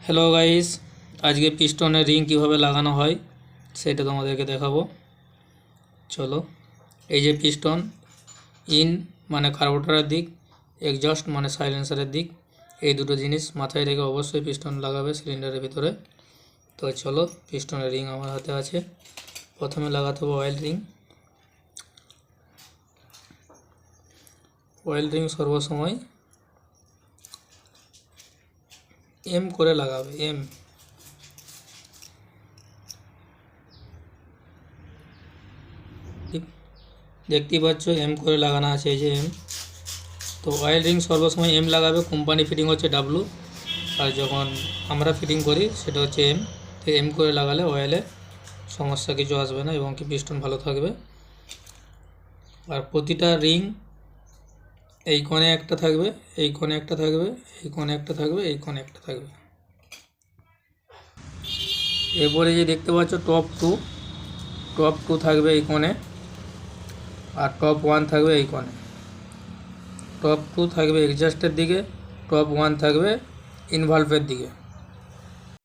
Hello guys, আজকে পিস্টনের ring কিভাবে লাগানো হয় সেটা তোমাদেরকে দেখাবো। চলো, এই যে পিস্টন, ইন মানে কার্বোরেটরের দিক, এক্সজস্ট মানে সাইলেন্সারের দিক, এই দুটো জিনিস মাথায় রেখে অবশ্যই পিস্টন লাগাবে সিলিন্ডারের ভিতরে। তো চলো, পিস্টনের রিং আমার হাতে আছে। প্রথমে লাগাতে হবে অয়েল রিং। অয়েল রিং সর্বসময় এম করে লাগাবে, এম। দেখতেই পাচ্ছ এম করে লাগানো আছে, এই যে এম। তো অয়েল রিং সর্বসময় এম লাগাবে। কোম্পানি ফিটিং হচ্ছে ডাব্লু, আর যখন আমরা ফিটিং করি সেটা হচ্ছে এম। তো এম করে লাগালে অয়েলে সমস্যা কিছু আসবে না এবং কি পিস্টন ভালো থাকবে। আর প্রতিটা রিং এই কোণে একটা থাকবে, এই কোণে একটা থাকবে, এই কোণে একটা থাকবে, এই কোণে একটা থাকবে। এরপরে যে দেখতে পাচ্ছ টপ টু থাকবে এই কোণে, আর টপ ওয়ান থাকবে এই কোণে। টপ টু থাকবে এক্সজস্টের দিকে, টপ ওয়ান থাকবে ইনভালভের দিকে।